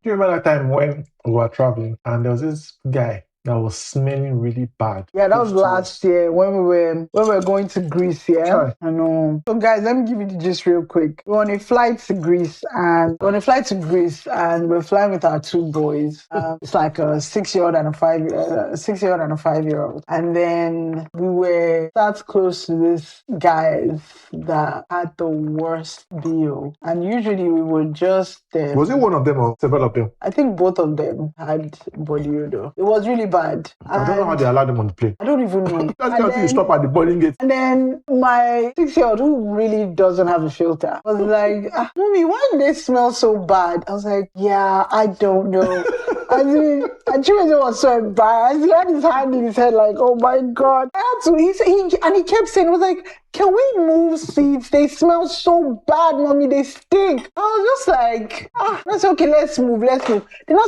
Do you remember that time when we were traveling and there was this guy that was smelling really bad? Yeah, that was last year when we were going to Greece. Yeah, Sure. I know. So guys, let me give you the gist real quick. We're on a flight to Greece, and we're flying with our two boys. It's like a 6-year-old and a 5-year-old. And then we were sat close to this guys that had the worst deal. And usually we would just Was it one of them or several of them? I think both of them had body odor. It was really bad. I don't know how they allowed them on the plane. I don't even know. That's until you stop at the boarding gate. And then my 6-year-old, who really doesn't have a filter, was like, Mommy, why do they smell so bad? I was like, yeah, I don't know. And Chimezie was so embarrassed. He had his hand in his head like, oh my God. I had to, he kept saying, I was like, can we move seats? They smell so bad, Mommy. They stink. I was just like, that's okay. Let's move. Then I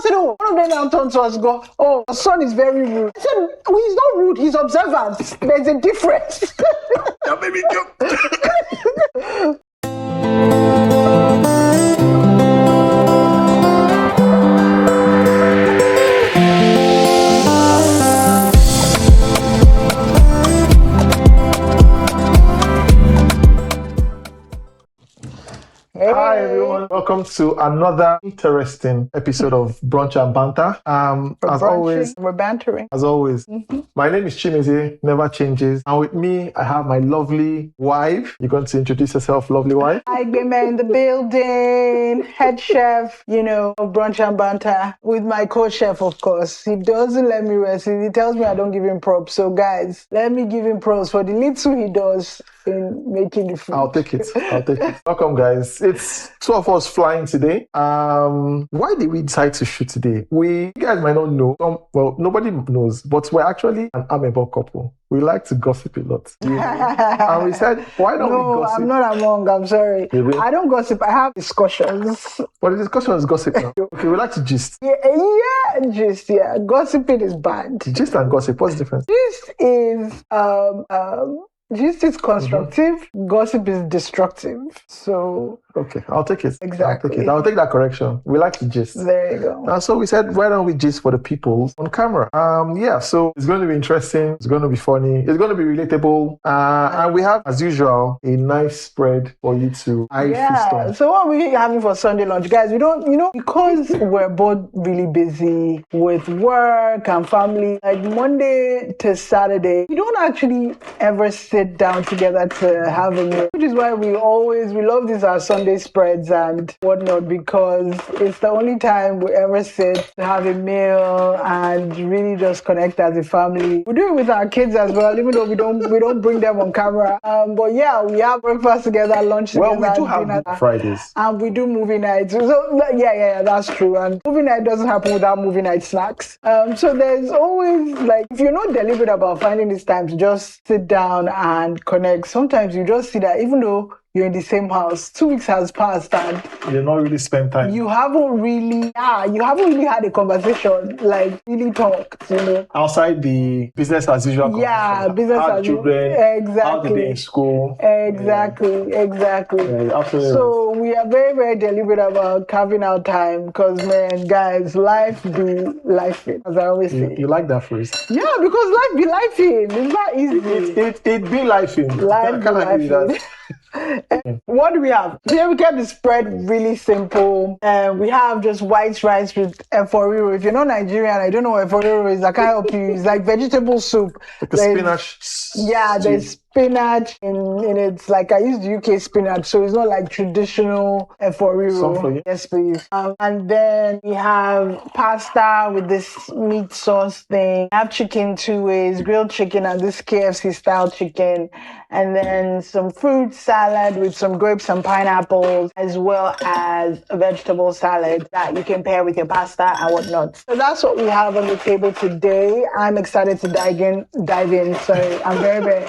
said, oh, one of them now turned to us and go, oh, your son is very rude. I said, oh, he's not rude. He's observant. There's a difference. That made me joke. Hi everyone, welcome to another interesting episode of Brunch and Banter. We're bantering. As always, My name is Chimezie, never changes. And with me, I have my lovely wife. You're going to introduce yourself, lovely wife. Hi, Gbeme in the building, head chef, of Brunch and Banter, with my co-chef, of course. He doesn't let me rest. He tells me I don't give him props. So guys, let me give him props for the little he does in making the food. I'll take it. Welcome, guys. It's two of us flying today. Why did we decide to shoot today? You guys might not know. Nobody knows, but we're actually an amicable couple. We like to gossip a lot. And we said, why don't we gossip? I'm not among. I'm sorry. I don't gossip. I have discussions. But the discussion is gossip now. Okay, we like to gist. Gist. Yeah, gossiping is bad. Gist and gossip, what's the difference? Gist is constructive, Gossip is destructive. So okay, I'll take it. Exactly. I'll take that correction. We like to gist. There you go. And so we said, why don't we gist for the people on camera? So it's going to be interesting. It's going to be funny. It's going to be relatable. And we have, as usual, a nice spread for you to feast on. So what are we having for Sunday lunch? Guys, we don't, because we're both really busy with work and family, like Monday to Saturday, we don't actually ever sit down together to have a meal, which is why we love these our Sunday spreads and whatnot, because it's the only time we ever sit to have a meal and really just connect as a family. We do it with our kids as well, even though we don't bring them on camera. But yeah, we have breakfast together, lunch together. Well, we do have Fridays. And we do movie nights. So yeah, that's true. And movie night doesn't happen without movie night snacks. So there's always, like, if you're not deliberate about finding this time to just sit down and connect, sometimes you just see that even though you're in the same house, 2 weeks has passed and you're not really spent time. You haven't really had a conversation, like really talked, Outside the business as usual. Yeah, business as usual. Exactly. How did they in school? Exactly. Yeah, absolutely. So we are very, very deliberate about carving out time because, man, guys, life be life, as I always say. You like that phrase? Yeah, because life be life. It's not easy. It be life. Life be life. What do we have? Here we kept the spread really simple. We have just white rice with eforiro. If you're not Nigerian, I don't know what eforiro is. I can't help you. It's like vegetable soup. Like a spinach. Yeah, there's spinach in it. Like I used UK spinach, so it's not like traditional eforiro. Yes, please. And then we have pasta with this meat sauce thing. We have chicken 2 ways, grilled chicken and this KFC style chicken. And then some fruit salad with some grapes and pineapples, as well as a vegetable salad that you can pair with your pasta and whatnot. So that's what we have on the table today. I'm excited to dive in. Sorry, I'm very, very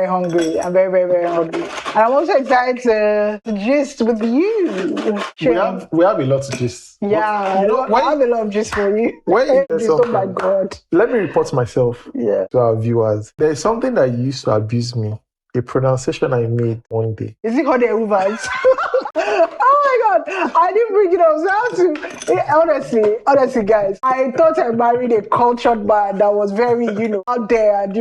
hungry. I'm very, very, very hungry. And I'm also excited to gist with you. We have a lot to gist. Yeah, I have a lot of gist for you. Oh my God. Let me report myself to our viewers. There is something that you used to abuse me. A pronunciation I made one day. Is it called the Uvas? Oh my God, I didn't bring it up. So I have to, honestly, guys, I thought I married a cultured man that was very, out there and,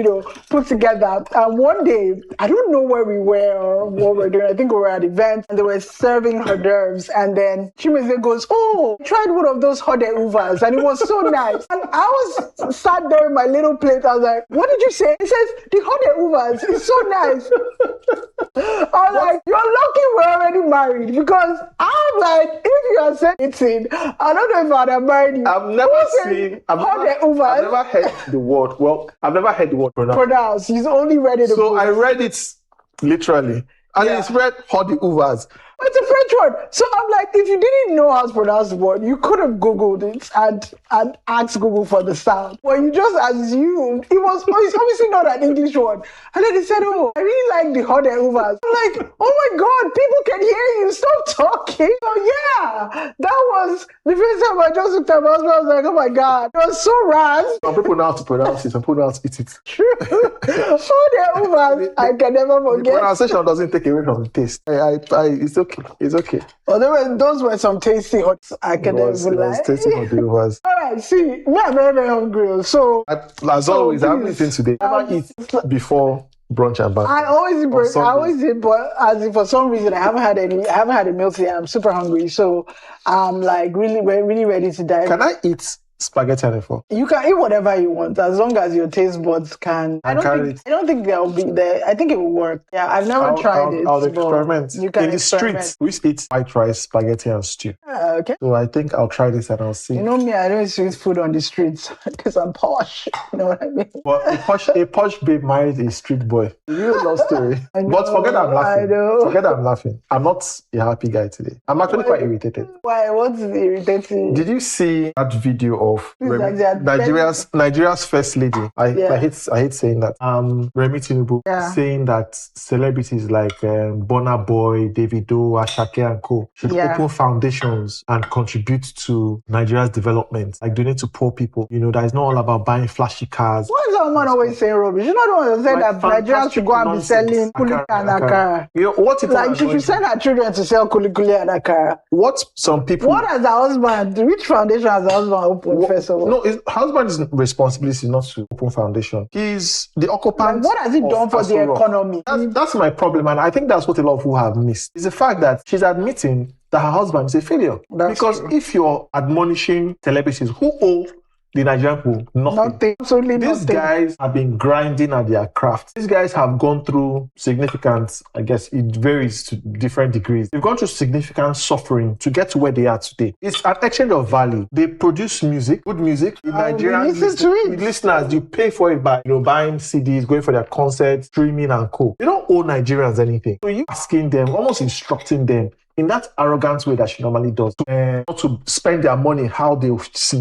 put together. And one day, I don't know where we were or what we were doing. I think we were at an event and they were serving hors d'oeuvres. And then Chimeze goes, oh, I tried one of those hors d'oeuvres and it was so nice. And I was sat there in my little plate. I was like, what did you say? He says, the hors d'oeuvres is so nice. I'm like, you're lucky we're already married because I'm like, if you are saying eating, I don't know if I'd have married you. I've never heard the word. Well, I've never heard the word pronounced. He's only read it. So I read it literally. And it's read hors d'oeuvres. It's a French word. So I'm like, if you didn't know how to pronounce the word, you could have Googled it and asked Google for the sound. But you just assumed it's obviously not an English word. And then they said, oh, I really like the hors d'oeuvres. I'm like, oh my God, people can hear you. Stop talking. So yeah, that was the first time I just looked at my husband. I was like, oh my God, it was so ras. Some people know how to pronounce it. Some people know how to eat it. True. Hors d'oeuvres, I can never forget. The pronunciation doesn't take away from the taste. It's okay. It's okay. Well, those were some tasty hot. I can never lie. Tasty hot d'oeuvres. All right, see, me, I'm very, very hungry. So, as always, I'm eating today. Never eat before brunch and banter. I always eat, but as if for some reason I haven't had a meal today. I'm super hungry, so I'm like really, really ready to dive. Can I eat spaghetti and efo? You can eat whatever you want as long as your taste buds can. I don't think they'll be there. I think it will work. Yeah, I've never tried it. I'll experiment. You can in the streets, we eat white rice, spaghetti, and stew. Okay. So I think I'll try this and I'll see. You know me, I don't eat food on the streets because I'm posh. You know what I mean? Well, a posh babe married a street boy. Real love story. But forget I'm laughing. I know. Forget I'm laughing. I'm not a happy guy today. I'm actually quite irritated. Why? What's irritating? Did you see that video of Nigeria's first lady? I hate saying that. Remi Tinubu saying that celebrities like Burna Boy, Davido, Ashake and co should open foundations and contribute to Nigeria's development, like donate to poor people. That is not all about buying flashy cars. Why is that man always saying rubbish? You know the one that said that Nigerians should go and be selling kulikuli and akara. Like she should send her children to sell kulikuli and akara. What has her husband? Which foundation has her husband opened first of all? No, his husband's responsibility is not to open foundation. He's the occupant. Like, what has he done for the economy? That's my problem, and I think that's what a lot of people have missed. Is the fact that she's admitting that her husband is a failure. Because if you're admonishing celebrities who owe the Nigerian people nothing. Absolutely These guys have been grinding at their craft. These guys have gone through significant, I guess it varies to different degrees. They've gone through significant suffering to get to where they are today. It's an exchange of value. They produce music, good music. The Nigerian listeners, you pay for it by buying CDs, going for their concerts, streaming and co. They don't owe Nigerians anything. So you asking them, almost instructing them in that arrogant way that she normally does, not to spend their money how they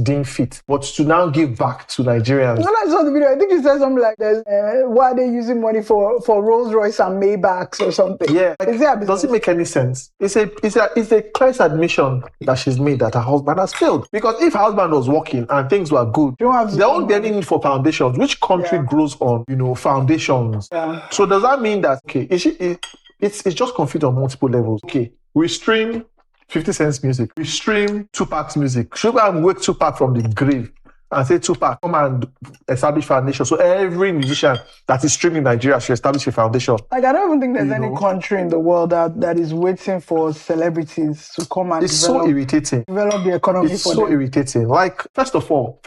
deem fit, but to now give back to Nigerians. When I saw the video, I think she said something like, why are they using money for Rolls Royce and Maybachs or something? Yeah. Does it make any sense? It's a clear admission that she's made that her husband has failed. Because if her husband was working and things were good, there won't be any need for foundations. Which country grows on, foundations? Yeah. So does that mean that, it's just confused on multiple levels. Okay. We stream 50 Cent's music. We stream Tupac's music. Should I wake Tupac from the grave and say, Tupac, come and establish foundation? So every musician that is streaming Nigeria should establish a foundation. Like, I don't even think there's any country in the world that is waiting for celebrities to come and so irritating. Develop the economy it's so irritating. Like, first of all,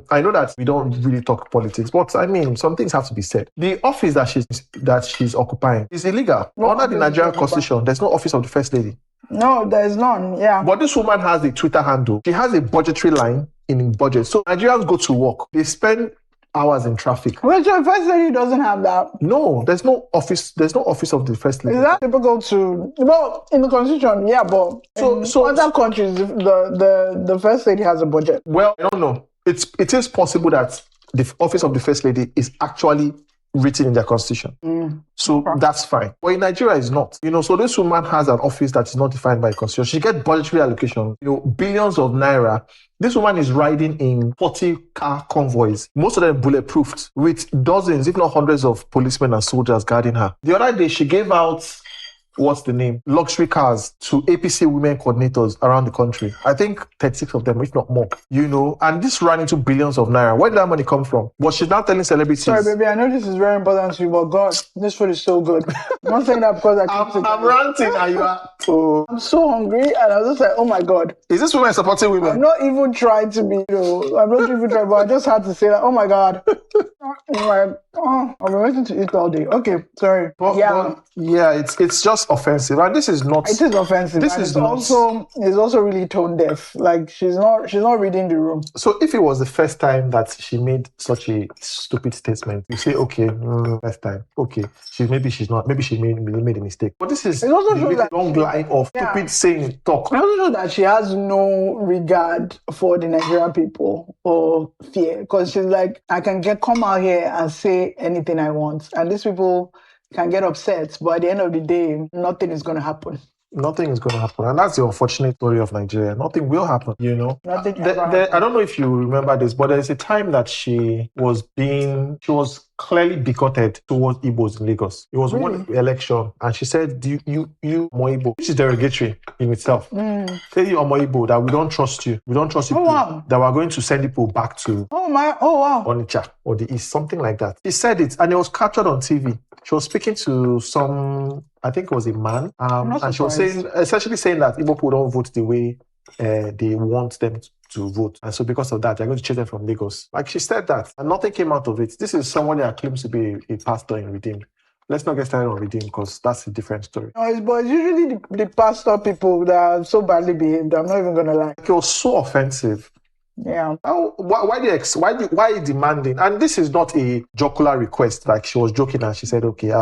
I know that we don't really talk politics, but I mean, some things have to be said. The office that she's occupying is illegal. Under the Nigerian Constitution, there's no office of the First Lady. No, there's none, yeah. But this woman has a Twitter handle. She has a budgetary line in budget. So Nigerians go to work. They spend hours in traffic. Which the First Lady doesn't have that. No, there's no office of the First Lady. Is that typical in the Constitution, yeah, but so other countries, the First Lady has a budget. Well, I don't know. It is possible that the office of the First Lady is actually written in their constitution. So that's fine. But in Nigeria, it's not. So this woman has an office that is not defined by constitution. She gets budgetary allocation, billions of naira. This woman is riding in 40-car convoys, most of them bulletproofed, with dozens, if not hundreds of policemen and soldiers guarding her. The other day, she gave out what's the name, luxury cars to APC women coordinators around the country. I think 36 of them, if not more, and this ran into billions of naira. Where did that money come from? But she's now telling celebrities. Sorry, baby, I know this is very important to you, but God, this food is so good. I'm not saying that because I'm ranting and you are. Oh. I'm so hungry and I was just like, oh my God. Is this women supporting women? I'm not even trying to be, I'm not even trying, but I just had to say that, oh my God. I've been waiting to eat all day. Okay, sorry. But it's just offensive, and this is not. It is offensive. This is also really tone deaf. Like she's not reading the room. So if it was the first time that she made such a stupid statement, you say, okay, first time, okay, maybe she made a mistake. But this is the long line of stupid saying talk. I also know that she has no regard for the Nigerian people or fear, because she's like, I can come out here and say anything I want, and these people can get upset, but at the end of the day, nothing is going to happen. Nothing is going to happen, and that's the unfortunate story of Nigeria. Nothing will happen, Nothing. I don't know if you remember this, but there's a time that she was clearly bigoted towards Igbos in Lagos. It was one election, and she said, you Omo, which is derogatory in itself. Say you Omo Igbo, that we don't trust you. We don't trust you. That we're going to send people back to Onitsha or the East, something like that. She said it, and it was captured on TV. She was speaking to some, I think it was a man, and she was essentially saying that Igbo people don't vote the way they want them to vote, and so because of that, they're going to chase them from Lagos. Like she said that, and nothing came out of it. This is someone that claims to be a pastor in Redeemed. Let's not get started on Redeemed because that's a different story. But it's usually the pastor people that are so badly behaved. I'm not even gonna lie. It was so offensive. Yeah. Why demanding? And this is not a jocular request. Like she was joking and she said, "Okay,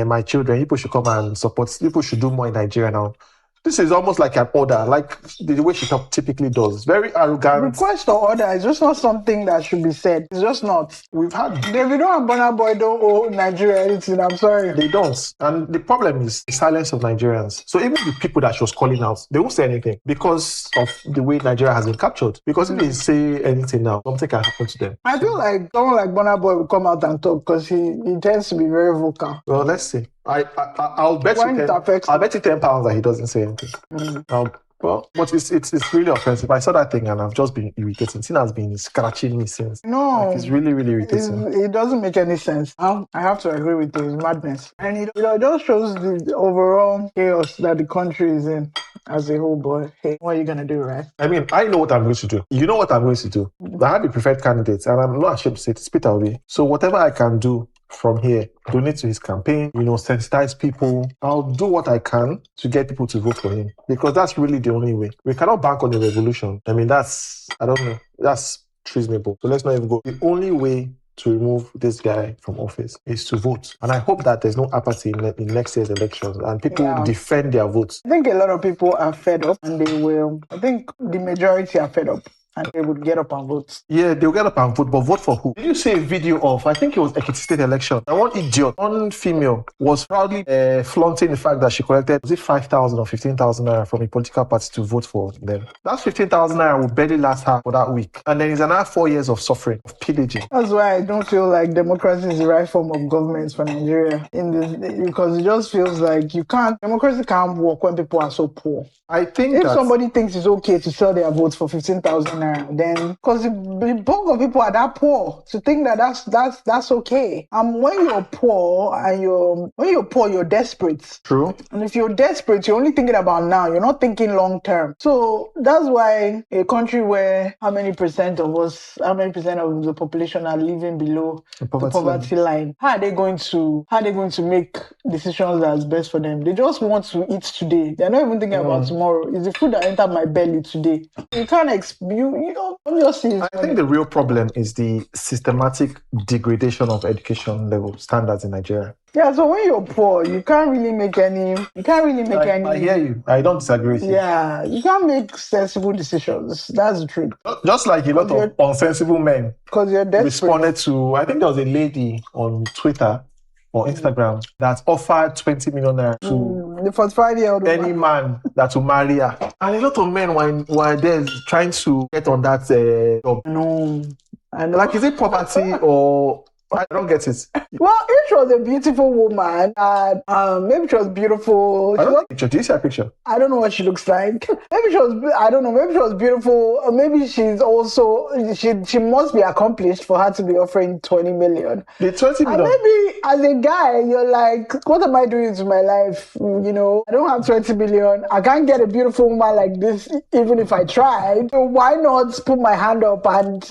my children, people should come and support. People should do more in Nigeria now." This is almost like an order, like the way she typically does. Very arrogant. Request or order is just not something that should be said. It's just not. We've had Davido and Burna Boy don't owe Nigeria anything. I'm sorry. They don't. And the problem is the silence of Nigerians. So even the people that she was calling out, they won't say anything because of the way Nigeria has been captured. Because if they say anything now, something can happen to them. I feel like someone like Burna Boy will come out and talk because he tends to be very vocal. Well, let's see. I'll bet you £10 that he doesn't say anything. But it's really offensive. I saw that thing and I've just been irritating. It has been scratching me since. No, it's really, really irritating. It doesn't make any sense. I have to agree with you. It's madness, and it just shows the overall chaos that the country is in as a whole. Boy, hey, what are you gonna do, right? I mean, I know what I'm going to do. You know what I'm going to do. I have a preferred candidate, and I'm not ashamed to say it. It's Peter Obi. So whatever I can do from here, donate to his campaign, sensitize people. I'll do what I can to get people to vote for him because that's really the only way. We cannot bank on a revolution. I mean, that's treasonable. So let's not even go. The only way to remove this guy from office is to vote. And I hope that there's no apathy in next year's elections and people defend their votes. I think a lot of people are fed up and they will. I think the majority are fed up. And they would get up and vote. Yeah, they'll get up and vote, but vote for who? Did you see a video of, I think it was Ekiti State election, and one idiot, one female, was proudly flaunting the fact that she collected, was it 5,000 or 15,000 naira from a political party to vote for them? That 15,000 naira will barely last her for that week. And then it's another 4 years of suffering, of pillaging. That's why I don't feel like democracy is the right form of government for Nigeria. Because it just feels like democracy can't work when people are so poor. I think if somebody thinks it's okay to sell their votes for 15,000 naira, then because the bulk of people are that poor to think that that's okay. And when you're poor you're desperate. True. And if you're desperate, you're only thinking about now. You're not thinking long term. So that's why a country where how many percent of the population are living below the poverty line, how are they going to make decisions that's best for them? They just want to eat today. They're not even thinking about tomorrow. It's the food that entered my belly today. You can't obviously. I think the real problem is the systematic degradation of education level standards in Nigeria. Yeah, so when you're poor, you can't really make any. I hear you. I don't disagree with you. Yeah, you can't make sensible decisions. That's the truth. Just like a lot of unsensible men. Because you're desperate. Responded to, I think there was a lady on Twitter or Instagram that offered 20 million naira to the 45-year-old any man that will marry her. And a lot of men were there trying to get on that job. No. Like, is it poverty or I don't get it. Well, if she was a beautiful woman, and maybe she was beautiful. I don't see a picture. Do you see a picture? I don't know what she looks like. Maybe she was, I don't know, maybe she was beautiful. Or maybe she's also, she must be accomplished for her to be offering 20 million. The 20 million? And maybe as a guy, you're like, what am I doing to my life? You know, I don't have 20 million. I can't get a beautiful woman like this, even if I tried. So why not put my hand up and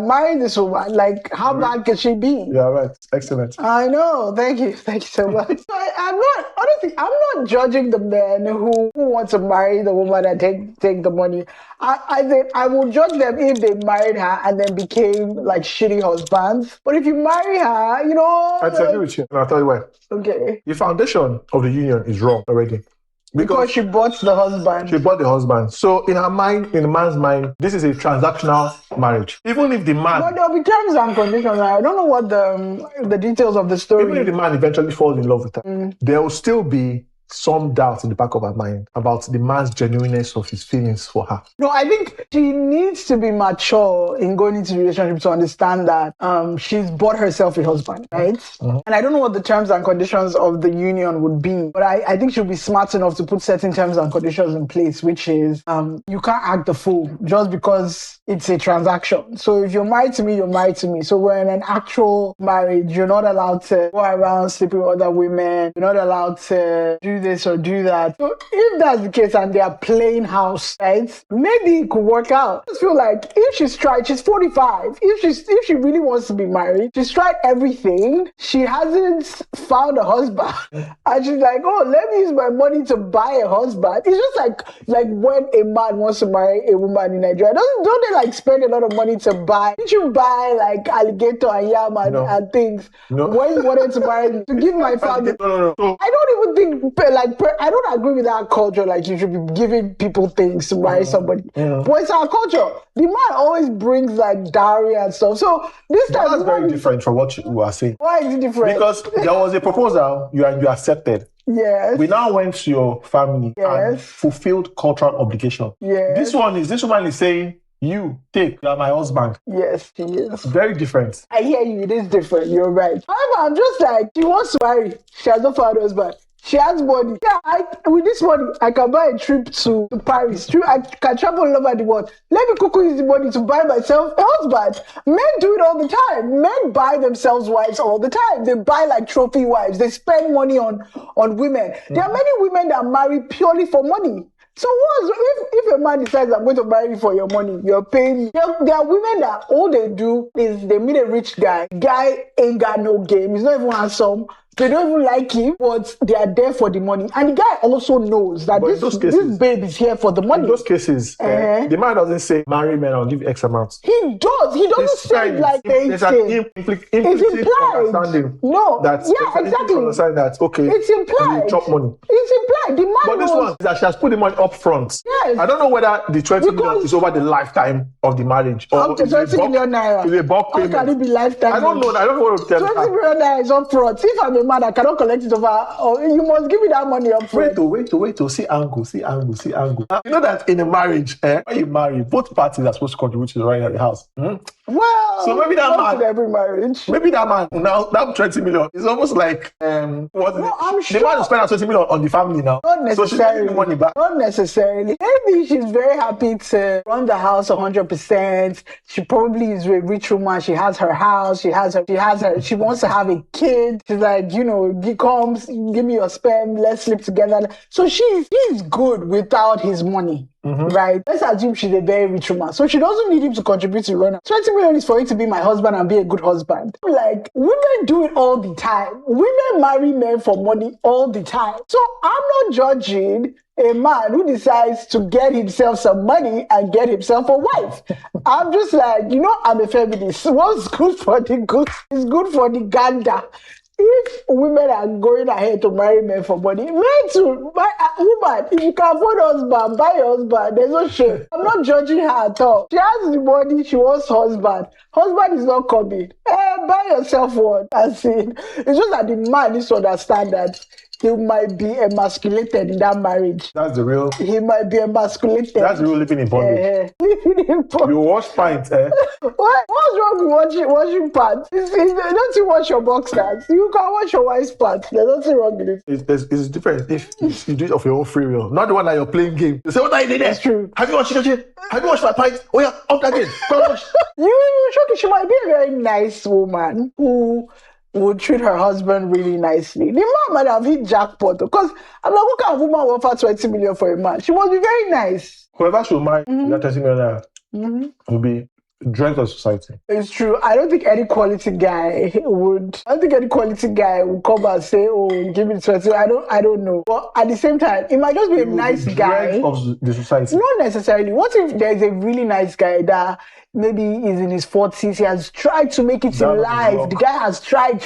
marry this woman? Like, how bad can she be? Yeah, right. Excellent. I know. Thank you so much. I'm not judging the men who want to marry the woman and take the money. I will judge them if they married her and then became like shitty husbands. But if you marry her, you know. I agree with you. And I'll tell you why. Okay. The foundation of the union is wrong already. Because she bought the husband. She bought the husband. So in her mind, in the man's mind, this is a transactional marriage. Even if the man... But there'll be terms and conditions. I don't know what the details of the story... Even if the man eventually falls in love with her, there will still be some doubt in the back of her mind about the man's genuineness of his feelings for her. No, I think she needs to be mature in going into the relationship to understand that she's bought herself a husband, right? Mm-hmm. And I don't know what the terms and conditions of the union would be, but I think she'll be smart enough to put certain terms and conditions in place, which is you can't act the fool just because it's a transaction. So if you're married to me, you're married to me. So we're in an actual marriage. You're not allowed to go around sleeping with other women. You're not allowed to do this or do that. So if that's the case and they are playing house, right, maybe it could work out. I just feel like if she's tried, she's 45. If she really wants to be married, she's tried everything. She hasn't found a husband. And she's like, oh, let me use my money to buy a husband. It's just like when a man wants to marry a woman in Nigeria. Don't they like spend a lot of money to buy? Did you buy like alligator and yam and things when you wanted to marry to give my family? No. I don't even think I don't agree with that culture. Like you should be giving people things to marry somebody. But it's our culture. The man always brings like dowry and stuff. So this time that's very different from what you are saying. Why is it different? Because there was a proposal you accepted. Yes. We now went to your family and fulfilled cultural obligation. Yes. This woman is saying, you are my husband. Yes, she is. Very different. I hear you. It is different. You're right. However, I'm just like, she wants to marry. She has not found a husband. She has money. Yeah, with this money, I can buy a trip to Paris. I can travel all over the world. Let me quickly use the money to buy myself a husband. Men do it all the time. Men buy themselves wives all the time. They buy like trophy wives. They spend money on women. There are many women that marry purely for money. So if a man decides, I'm going to marry you for your money, you're paying me. There are women that all they do is they meet a rich guy. Guy ain't got no game. He's not even handsome. They don't even like him, but they are there for the money. And the guy also knows that this babe is here for the money. In those cases, the man doesn't say, marry men, I'll give X amount. He does. He doesn't say it like they say. It's implied. Understanding. No. Exactly. Understand that, okay, it's implied. You chop money. It's implied. The man But this one is that she has put the money up front. Yes. I don't know whether the 20 million is over the lifetime of the marriage. Or up to 20 million naira. Is a bulk payment. How can it be lifetime? I don't know what to tell you. 20 million naira is up front. If I'm a man, I cannot collect it over. Or you must give me that money up front. Wait to see angle. You know that in a marriage, when you marry, both parties are supposed to contribute to the right of the house. Well, so maybe that man, in every marriage. Maybe that man now that 20 million is almost like I'm sure the man will spend 20 million on the family now. Not necessarily. So she's getting the money back. Not necessarily. Maybe she's very happy to run the house 100%. She probably is a rich woman. She has her house. She wants to have a kid. She's like, he comes, give me your sperm, let's sleep together. So she's good without his money. Right? Let's assume she's a very rich woman. So she doesn't need him to contribute to run. 20 million is for him to be my husband and be a good husband. Like, women do it all the time. Women marry men for money all the time. So I'm not judging a man who decides to get himself some money and get himself a wife. I'm just like, I'm a feminist. What's good for the goose is good for the gander. If women are going ahead to marry men for money, men too, woman, if you can afford husband, buy a husband. There's no shame. I'm not judging her at all. She has the money, she wants husband. Husband is not coming. Buy yourself one. It's just that the man needs to understand that he might be emasculated in that marriage. That's the real. He might be emasculated. That's the real living in bondage. Living in bondage. You wash pints, eh? What's wrong with washing pants? Don't you wash your boxers? You can wash your wife's pants. There's nothing wrong with it. It's different if you do it of your own free will, not the one that you're playing game. You say, what are you doing there? That's true. Have you washed it? Have you washed my pints? Oh yeah, up that game. Go wash. She might be a very nice woman who would treat her husband really nicely. The man might have hit jackpot because I'm like, what kind of woman will offer 20 million for a man? She must be very nice. Whoever should marry that 20 million will be dregs of society. It's true. I don't think any quality guy would come and say, "Oh, give me 20." I don't know. But at the same time, it might just be a nice guy. Dregs of the society. Not necessarily. What if there's a really nice guy that maybe is in his 40s? He has tried to make it in life. The guy has tried.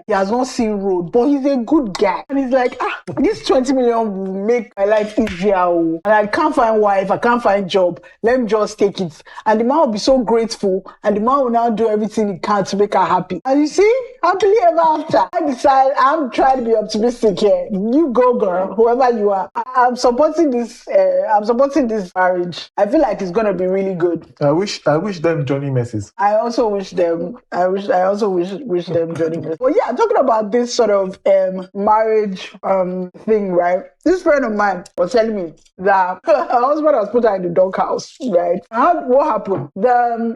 He has not seen road, but he's a good guy. And he's like, this 20 million will make my life easier. And I can't find wife. I can't find job. Let me just take it. And the man will be so grateful. And the man will now do everything he can to make her happy. And you see, happily ever after. I decide I'm trying to be optimistic here. You go, girl, whoever you are. I'm supporting this. I'm supporting this marriage. I feel like it's gonna be really good. I wish them Johnny messes. I also wish them Johnny messes. But yeah, talking about this sort of marriage thing, right? This friend of mine was telling me that her husband has put her in the doghouse, right? And what happened?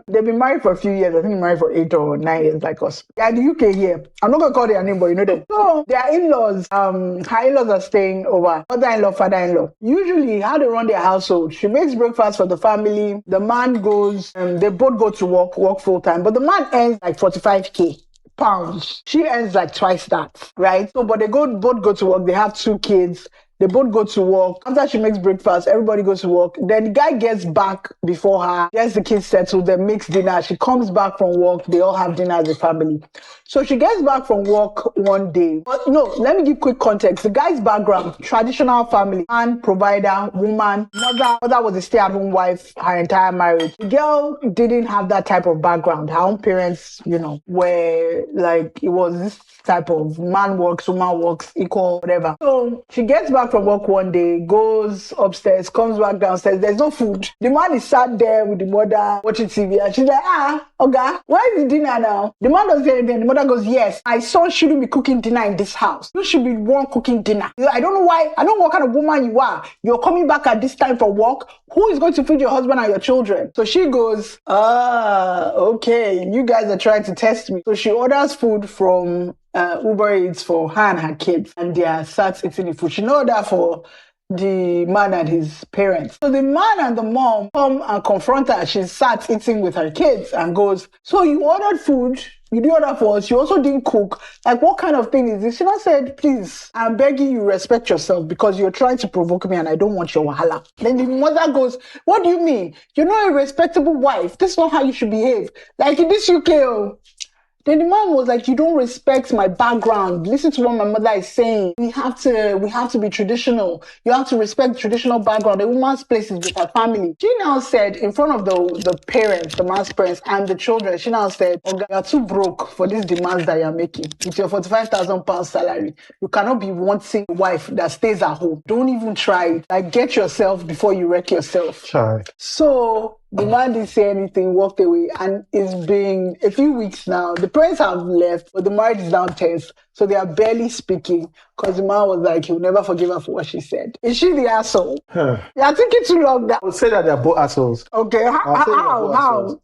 They've been married for a few years. I think married for 8 or 9 years, like us. They're in the UK here. I'm not gonna call their name, but you know them. So their in-laws, her in-laws are staying over. Mother-in-law, father-in-law. Usually, how they run their household, she makes breakfast for the family. The man goes, they both go to work full time. But the man earns like 45K pounds. She earns like twice that, right? So, but they both go to work. They have 2 kids. They both go to work. After she makes breakfast, everybody goes to work. Then the guy gets back before her, gets the kids settled, then makes dinner. She comes back from work. They all have dinner as a family. So she gets back from work one day. But no, let me give quick context. The guy's background, traditional family, man, provider, woman, mother was a stay-at-home wife her entire marriage. The girl didn't have that type of background. Her own parents, were like, it was this type of man works, woman works, equal, whatever. So she gets back from work one day, goes upstairs, comes back downstairs. There's no food. The man is sat there with the mother watching TV, and she's like, okay, where is the dinner now? The man doesn't say anything. The mother goes, yes, my son shouldn't be cooking dinner in this house. You should be the one cooking dinner. I don't know why. I don't know what kind of woman you are. You're coming back at this time from work. Who is going to feed your husband and your children? So she goes, okay, you guys are trying to test me. So she orders food from Uber Eats for her and her kids, and they are sat eating the food. She know that for the man and his parents. So the man and the mom come and confront her. She sat eating with her kids and goes, so you ordered food, you did order for us, you also didn't cook. Like, what kind of thing is this? She now said, please, I'm begging you, respect yourself because you're trying to provoke me and I don't want your wahala. Then the mother goes, what do you mean? You're not a respectable wife. This is not how you should behave. Like in this UK, Then the man was like, you don't respect my background. Listen to what my mother is saying. We have to be traditional. You have to respect traditional background. A woman's place is with her family. She now said, in front of the parents, the man's parents and the children, she now said, oh, you are too broke for these demands that you're making. With your £45,000 salary, you cannot be wanting a wife that stays at home. Don't even try it. Like, get yourself before you wreck yourself. Try. So the man didn't say anything, walked away, and it's been a few weeks now. The parents have left, but the marriage is now tense. So they are barely speaking because the man was like, he'll never forgive her for what she said. Is she the asshole? You're thinking too long now. I would say that they're both assholes. Okay, how?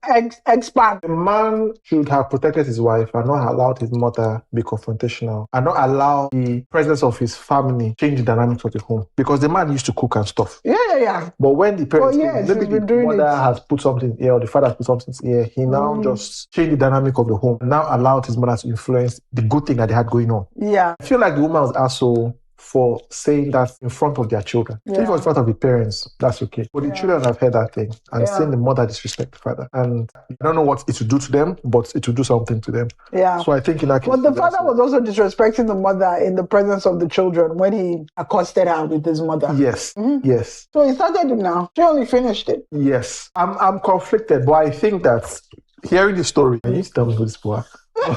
Expand. The man should have protected his wife and not allowed his mother be confrontational and not allow the presence of his family change the dynamics of the home. Because the man used to cook and stuff. Yeah. But when the parents maybe the mother has put something here or the father has put something here, he now just changed the dynamic of the home and now allowed his mother to influence the good thing that they had going on. Yeah. I feel like the woman was asshole for saying that in front of their children. If it was in front of the parents, that's okay. But the children have heard that thing and seen the mother disrespect the father. And I don't know what it would do to them, but it will do something to them. Yeah. So I think in that case... But the father was also disrespecting the mother in the presence of the children when he accosted her with his mother. Yes. Yes. So he started it now. She only finished it. Yes. I'm conflicted, but I think that hearing the story, can you tell me who this boy?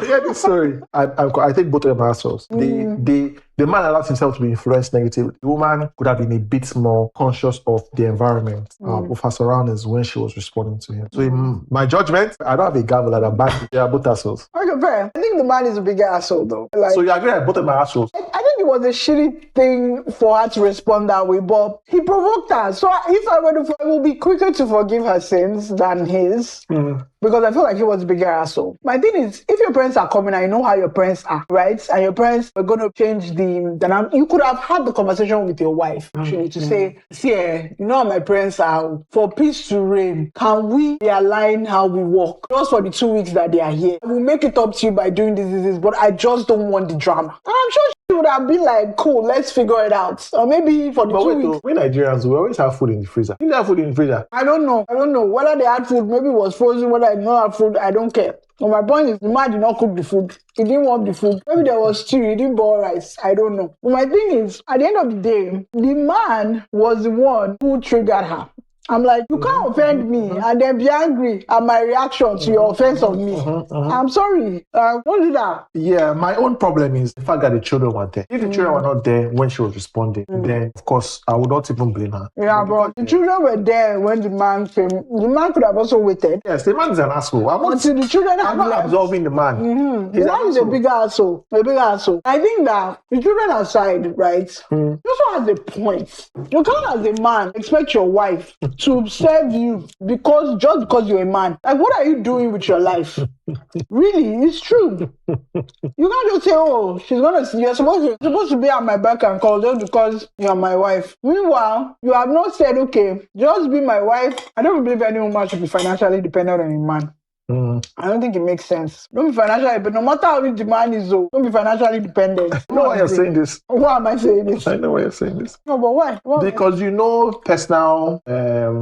Yeah, this story. I think both of them are assholes. The man allows himself to be influenced negatively. The woman could have been a bit more conscious of the environment, of her surroundings when she was responding to him. So, in my judgment, I don't have a gavel that I'm back. They are both assholes. Okay, fair. I think the man is a bigger asshole, though. Like, so you agree that both of them are assholes? I think it was a shitty thing for her to respond that way, but he provoked her. So if I were to, I will be quicker to forgive her sins than his. Because I feel like he was a bigger asshole. My thing is, if your parents are coming and you know how your parents are, right? And your parents are going to change the dynamic, you could have had the conversation with your wife, actually, to say, see, you know how my parents are. For peace to reign, can we realign how we work? Just for the 2 weeks that they are here. We'll make it up to you by doing this, but I just don't want the drama. And I'm sure she would have been like, cool, let's figure it out. Or maybe for the 2 weeks. We Nigerians, we always have food in the freezer. You have food in the freezer? I don't know. Whether they had food, maybe it was frozen, whether I did not have food, I don't care. But my point is, the man did not cook the food. He didn't want the food. Maybe there was stew, he didn't boil rice. I don't know. But my thing is, at the end of the day, the man was the one who triggered her. I'm like, you can't offend me and then be angry at my reaction to your offense of me. I'm sorry. Don't do that. Yeah, my own problem is the fact that the children were there. If the children were not there when she was responding, then of course I would not even blame her. Yeah, but the children were there when the man came. The man could have also waited. Yes, the man is an asshole. Until the children I'm not absolving the man. The man is a bigger asshole. I think that the children aside, right? You also has a point. You can't, as a man, expect your wife to serve you just because you're a man. Like, what are you doing with your life? Really, it's true. You can't just say, oh, you're supposed to be at my beck and call just because you're my wife. Meanwhile, you have not said, okay, just be my wife. I don't believe any woman should be financially dependent on a man. I don't think it makes sense. Don't be financially, but no matter how rich the man is, don't be financially dependent. I know why you're saying this. Why am I saying this? I know why you're saying this. No, but why? Because you know personal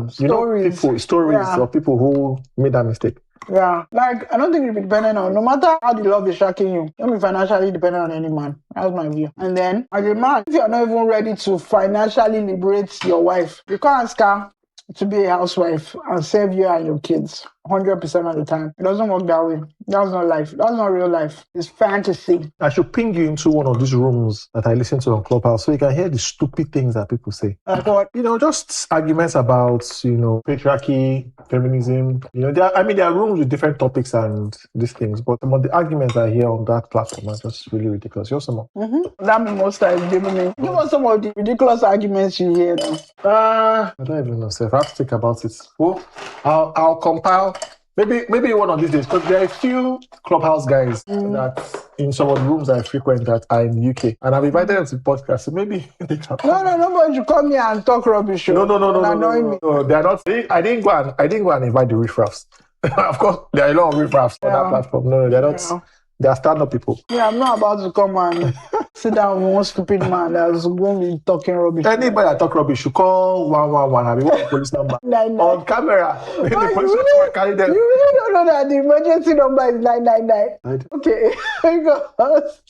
stories of people who made that mistake. Yeah, like, I don't think you'll be dependent on, no matter how the love is shocking you, don't be financially dependent on any man. That's my view. And then, as a man, if you're not even ready to financially liberate your wife, you can't ask her to be a housewife and serve you and your kids 100% of the time. It doesn't work that way. That's not life. That's not real life. It's fantasy. I should ping you into one of these rooms that I listen to on Clubhouse so you can hear the stupid things that people say. Like what? Just arguments about, patriarchy, feminism. There are rooms with different topics and these things, but some of the arguments I hear on that platform are just really ridiculous. You're some That most times giving me. Give us some of the ridiculous arguments you hear now. I don't even know, Seth. I have to think about it. Well, I'll compile. Maybe one of these days, because there are a few Clubhouse guys that in some of the rooms I frequent that are in the UK, and I've invited them to the podcast, so maybe they can. No, nobody should come here and talk rubbish. No, they're not. I didn't go and invite the riffraffs. Of course, there are a lot of riffraffs on that platform. No, they're not. Yeah. They are stand-up people. Yeah, I'm not about to come and sit down with one stupid man that's going to be talking rubbish. Anybody that talk rubbish should call 111. I mean, what police number? 99. On camera. The police will carry them. You really don't know that the emergency number is 999. Right. Okay. because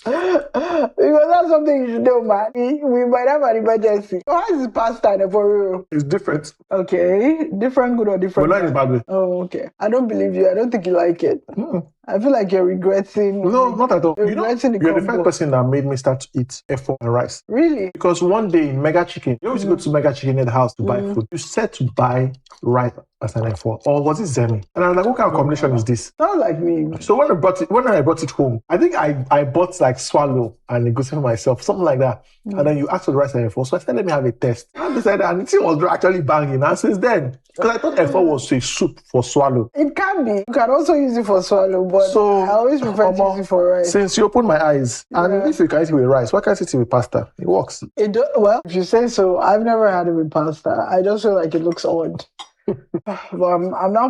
that's something you should know, man. We might have an emergency. So how is the pasta for real? It's different. Okay. Different good or different? Well, not in a bad way. Oh, okay. I don't believe you. I don't think you like it. I feel like you're regretting. No, not at all. You're the the first person that made me start to eat F4 and rice. Really? Because one day in Mega Chicken, you always go to Mega Chicken at the house to buy food. You said to buy rice as an F4, or was it Zemi? And I was like, what kind of combination is this? Sounds like me. So when I brought it home, I think I bought like swallow and negotiated for myself, something like that. And then you asked for the rice and F4. So I said, let me have a test. And I decided, and it was actually banging. And since then, because I thought F4 was a soup for swallow. It can be. You can also use it for swallow, but I always prefer to use it for rice. Since you opened my eyes, and if you can eat it with rice, why can't you eat it with pasta? It works. Well, if you say so, I've never had it with pasta. I just feel like it looks odd. But I'm now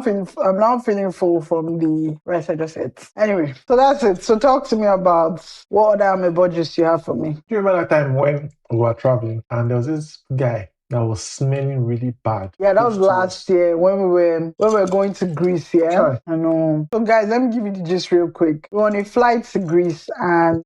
feeling full from the rice I just ate. Anyway, so that's it. So talk to me about what other budgets you have for me. Do you remember that time when we were traveling and there was this guy that was smelling really bad. Yeah, that was last year when we were going to Greece. Yeah, Try. I know. So guys, let me give you the gist real quick. We're on a flight to Greece, and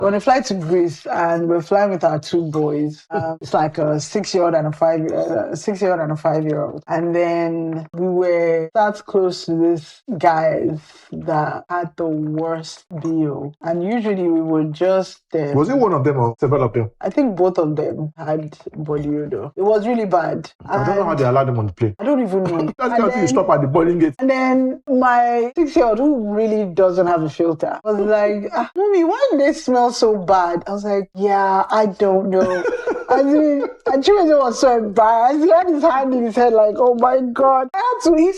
we're flying with our two boys. It's like a 6-year-old and a 5-year-old. And then we were that close to this guys that had the worst deal. And usually we would just was it one of them or several of them? I think both of them had body odor. It was really bad. I don't know how they allowed them on the plane. I don't even know. That's until you stop at the boarding gate. And then my 6-year-old, who really doesn't have a filter, was like, Mommy, why do they smell so bad? I was like, yeah, I don't know. And Chiweze was so embarrassed. He had his hand in his head like, oh my God. I had to, he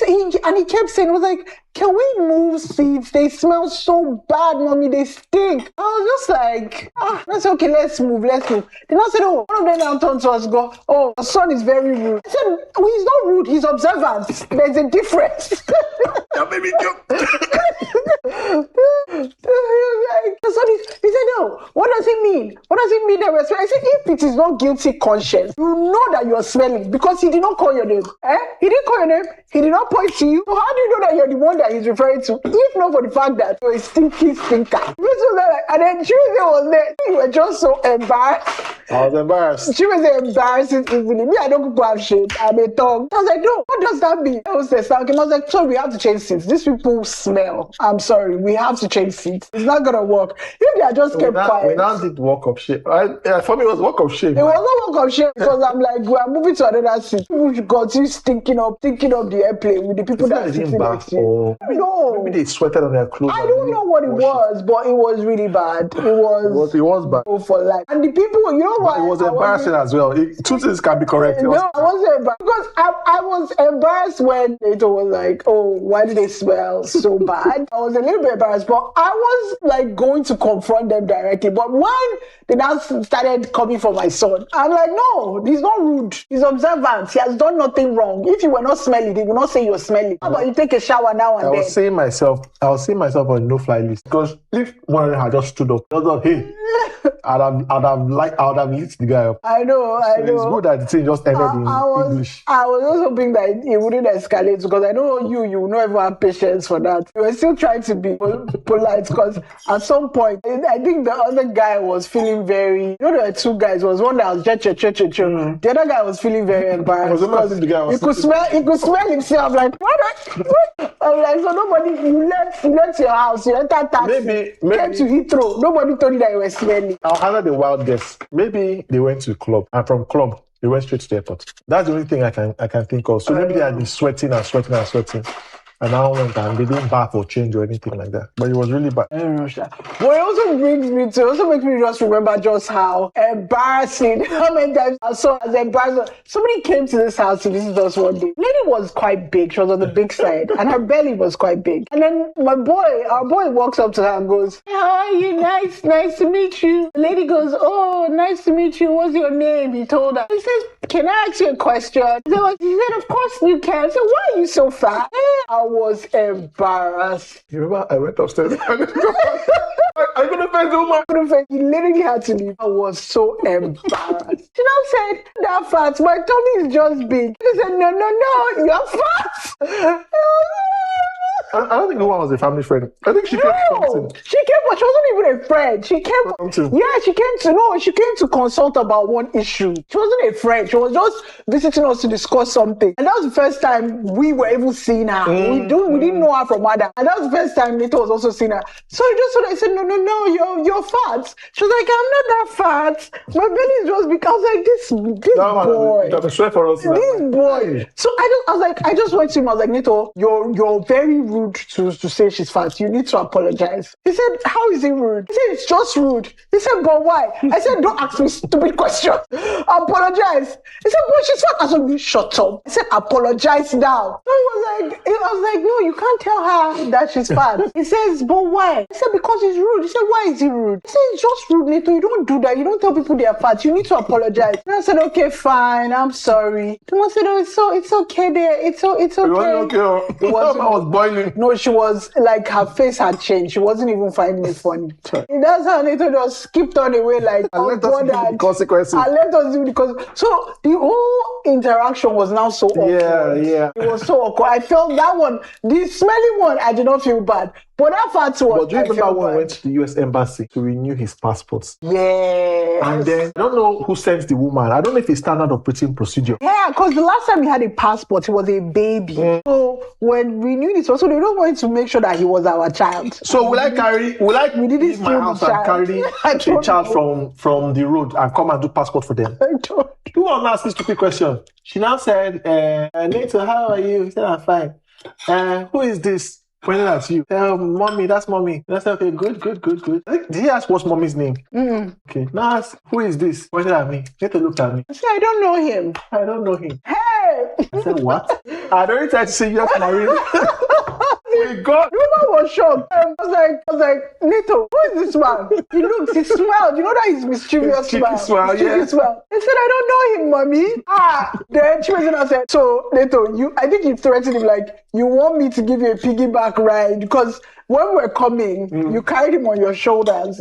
kept saying, it was like, can we move seats? They smell so bad, Mommy. They stink. I was just like, that's okay. Let's move. Then I said, oh, one of them now turned to us and go, oh, the son is very rude. I said, oh, he's not rude. He's observant. There's a difference. Yeah, baby, he said, no, what does it mean? What does it mean that we're smelling? I said, if it is not guilty conscience, you know that you're smelling because he did not call your name. He didn't call your name. He did not point to you. So how do you know that you're the one that he's referring to? If not for the fact that you're a stinky stinker. And then Chiweze was there. We were just so embarrassed. I was embarrassed. Chiweze embarrassing easily. Me, I don't go have shit. I'm a tongue. I was like, no, what does that mean? I was like, sorry, we have to change seats. These people smell. I'm sorry, we have to change seats. It's not gonna work. If they had just kept quiet. We now did walk of shame. For me, it was walk of shame. It was not walk of shame because I'm like, we are moving to another seat. People should continue stinking up the airplane with the people that are sitting next to you. No. Maybe they sweated on their clothes. I don't know what it was, but it was really bad. It was bad. For life. And the people, you know what? It was embarrassing as well. Two things can be correct. No, I wasn't embarrassed because I was embarrassed when it was like, oh, why do they smell so bad? I was a little bit embarrassed, but I was like going to confront them directly. But when they now started coming for my son, I'm like, no, he's not rude. He's observant. He has done nothing wrong. If you were not smelly, they would not say you're smelly. How about you take a shower now and then? I was saying myself on a no-fly list because if one of them had just stood up, I was like, hey, I'd have lit the guy up. I know. It's good that the thing just ended in English. I was also hoping that it wouldn't escalate because I know you will not ever have patience for that. You were still trying to be polite because at some point, I think the other guy was feeling very, there were two guys. There was one that was The other guy was feeling very embarrassed because he could smell himself like, what? I'm like, so nobody, you left your house, you entered taxi, maybe came to Heathrow. Nobody told you that you were smelly. I'll handle the wild guess. Maybe they went to club, and from club they went straight to the airport. That's the only thing I can think of. So maybe they had been sweating, and now went and they didn't bath or change or anything like that. But it was really bad. I don't know. Well, it also makes me just remember just how embarrassing, how many times I saw as embarrassing. Somebody came to this house to visit us one day. The lady was quite big. She was on the big side, and her belly was quite big. And then our boy walks up to her and goes, "How are you? Nice to meet you." The lady goes, "Oh, nice to meet you. What's your name?" He told her. He says, "Can I ask you a question?" She said, "Of course you can." So why are you so fat? I was embarrassed. You remember I went upstairs? I couldn't face the woman. He literally had to leave. I was so embarrassed. She now said, "That fat, my tummy is just big." He said, No, you're fat. I don't think the one was a family friend. I think she came something. She came, but she wasn't even a friend. She came she came to consult about one issue. She wasn't a friend. She was just visiting us to discuss something. And that was the first time we were even seeing her. We didn't know her from Ada. And that was the first time Nito was also seeing her. So I just I said, No, you're fat. She was like, I'm not that fat. My belly is just big. I was like, this boy. This boy. So I just went to him. I was like, Nito, you're very rude to say she's fat. You need to apologize. He said, how is it rude? He said, it's just rude. He said, but why? I said, don't ask me stupid questions. Apologize. He said, but she's fat. I said, you shut up. He said, apologize now. So I was like, no, you can't tell her that she's fat. He says, but why? I said, because it's rude. He said, why is it rude? He said, it's just rude, Nito. You don't do that. You don't tell people they are fat. You need to apologize. And I said, okay, fine. I'm sorry. And I said, oh, it's okay there. It's okay. It wasn't okay. I was boiling. No, she was like, her face had changed. She wasn't even finding very funny. That's how Neto just skipped on away like, and let us deal with the consequences. And let us do because so the whole interaction was now so awkward. Yeah. It was so awkward. I felt that one, the smelly one, I did not feel bad. But that fat one, but do you remember when he went to the US Embassy to renew his passport? Yes. And then, I don't know who sent the woman. I don't know if it's standard operating procedure. Yeah, because the last time he had a passport, he was a baby. So when we knew this, so they don't want to make sure that he was our child. So will I leave my house and carry a child from the road and come and do passport for them? I don't. Who want to ask this stupid question? She now said, Nathan, how are you? He said, I'm fine. Who is this? Pointing at you. Mommy, that's mommy. I said, okay, good. Did he ask what's mommy's name? Okay. Now ask, who is this? Pointing at me. Nathan looked at me. I said, I don't know him. Hey! I said, what? I don't try to say yes, Marie. We got. The woman was shocked. I was like, Neto, who is this man? He smiled. You know that his mischievous smile. Yeah. Smile. I said, I don't know him, mommy. Then she was and I said, so Neto, I think you threatened him like, you want me to give you a piggyback ride because when we're coming, you carried him on your shoulders.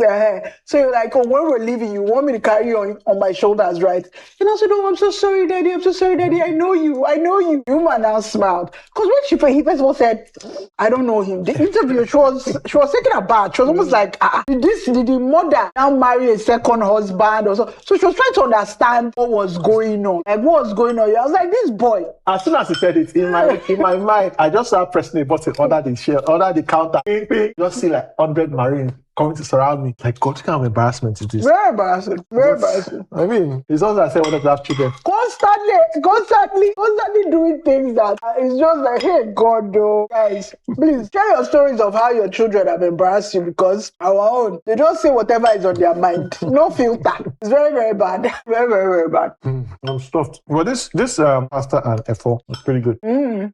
So you're like, oh, when we're leaving, you want me to carry you on my shoulders, right? And I said, oh, I'm so sorry, daddy. I know you. You man now smiled. Because when he first of all said, I don't know him. The interview, she was taking a bath. She was almost like, did the mother now marry a second husband or so? So she was trying to understand what was going on. Like, what was going on? I was like, this boy. As soon as he said it, in my mind, I just started pressing the button under the counter. Just see like 100 Marines coming to surround me. Like, God, what kind of embarrassment is this? Very embarrassing. I mean, it's also I say wanted to have children. Constantly doing things that it's just like, hey, God, though. Guys, please share your stories of how your children have embarrassed you because our own, they just say whatever is on their mind. No filter. It's very, very bad. Very, very, very bad. I'm stuffed. Well, this pasta and F4 is pretty good.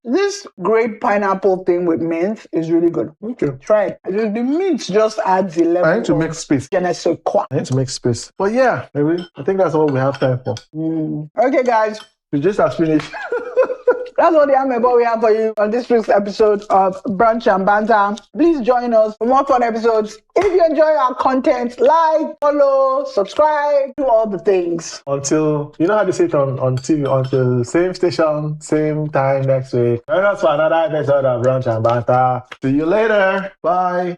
This grape pineapple thing with mint is really good. Okay. Try it. The mint just adds a level. I need to make space. I need to make space. But yeah, maybe I think that's all we have time for. Okay, guys. We just have finished. That's all the amebo we have for you on this week's episode of Brunch and Banter. Please join us for more fun episodes. If you enjoy our content, like, follow, subscribe, do all the things. Until, you know how they say it on TV, until same station, same time next week. Join us for another episode of Brunch and Banter. See you later. Bye.